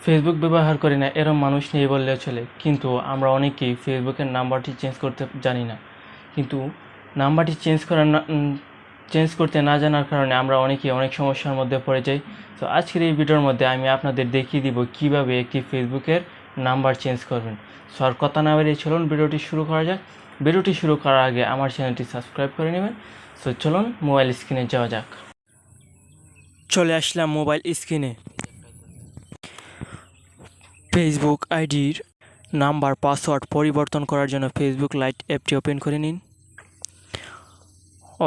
Facebook ব্যবহার করি না এরম মানুষ নেই বললেও চলে, কিন্তু আমরা অনেকেই ফেসবুকের নাম্বারটি চেঞ্জ করতে জানি না। কিন্তু নাম্বারটি চেঞ্জ করতে না জানার কারণে আমরা অনেকেই অনেক সমস্যার মধ্যে পড়ে যাই। তো আজকের এই ভিডিওর মধ্যে আমি আপনাদের দেখিয়ে দিব কিভাবে একটি ফেসবুকের নাম্বার চেঞ্জ করবেন। সো আর কথা না বেরিয়ে চলুন ভিডিওটি শুরু করা যাক। ভিডিওটি শুরু করার আগে আমার চ্যানেলটি সাবস্ক্রাইব করে নেবেন। সো চলুন মোবাইল স্ক্রিনে যাওয়া যাক। চলে আসলাম মোবাইল স্ক্রিনে। ফেসবুক আইডির নাম্বার পাসওয়ার্ড পরিবর্তন করার জন্য ফেসবুক লাইট অ্যাপটি ওপেন করে নিন।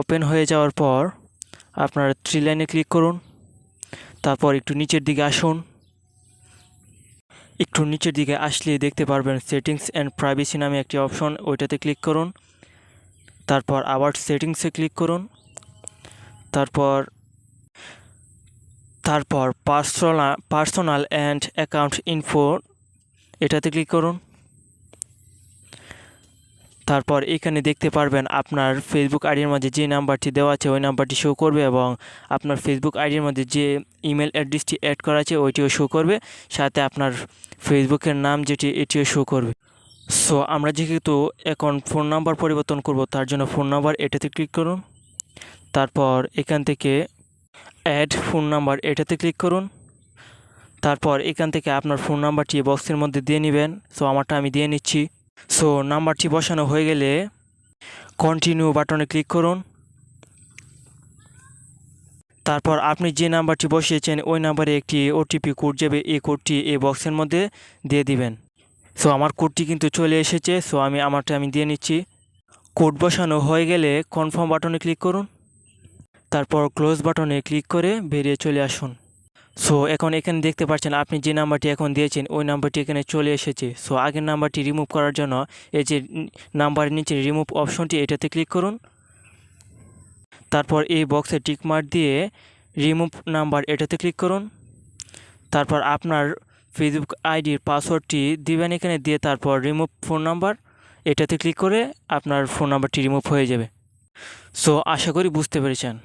ওপেন হয়ে যাওয়ার পর আপনারা থ্রি লাইনে ক্লিক করুন। তারপর একটু নিচের দিকে আসুন। একটু নিচের দিকে আসলে দেখতে পারবেন সেটিংস অ্যান্ড প্রাইভেসি নামে একটি অপশন, ওইটাতে ক্লিক করুন। তারপর আবার সেটিংসে ক্লিক করুন। তারপর পার্সোনাল অ্যান্ড অ্যাকাউন্ট ইনফো এটাতে ক্লিক করুন। তারপর এখানে দেখতে পারবেন আপনার ফেসবুক আইডির মধ্যে যে নাম্বারটি দেওয়া আছে ওই নাম্বারটি শো করবে, এবং আপনার ফেসবুক আইডির মধ্যে যে ইমেল অ্যাড্রেসটি অ্যাড করা আছে ওইটিও শো করবে, সাথে আপনার ফেসবুকের নাম যেটি এটিও শো করবে। সো আমরা যেহেতু এখন ফোন নাম্বার পরিবর্তন করব, তার জন্য ফোন নাম্বার এটাতে ক্লিক করুন। তারপর এখান থেকে অ্যাড ফোন নাম্বার এটাতে ক্লিক করুন। তারপর এখান থেকে আপনার ফোন নাম্বারটি বক্সের মধ্যে দিয়ে নেবেন। সো আমারটা আমি দিয়ে নিচ্ছি। সো নাম্বারটি বসানো হয়ে গেলে কন্টিনিউ বাটনে ক্লিক করুন। তারপর আপনি যে নাম্বারটি বসিয়েছেন ওই নাম্বারে একটি ওটিপি কোড যাবে, এই কোডটি এই বক্সের মধ্যে দিয়ে দিবেন। সো আমার কোডটি কিন্তু চলে এসেছে। সো আমারটা আমি দিয়ে নিচ্ছি। কোড বসানো হয়ে গেলে কনফার্ম বাটনে ক্লিক করুন। তারপর ক্লোজ বাটনে ক্লিক করে বেরিয়ে চলে আসুন। সো এখন এখানে দেখতে পাচ্ছেন আপনি যে নাম্বারটি এখন দিয়েছেন ওই নাম্বারটি এখানে চলে এসেছে। সো আগের নাম্বারটি রিমুভ করার জন্য এই যে নাম্বারের নিচে রিমুভ অপশনটি এটাতে ক্লিক করুন। তারপর এই বক্সে টিকমার্ক দিয়ে রিমুভ নাম্বার এটাতে ক্লিক করুন। তারপর আপনার ফেসবুক আইডির পাসওয়ার্ডটি দিবেন এখানে, দিয়ে তারপর রিমুভ ফোন নাম্বার এটাতে ক্লিক করে আপনার ফোন নাম্বারটি রিমুভ হয়ে যাবে। সো আশা করি বুঝতে পেরেছেন।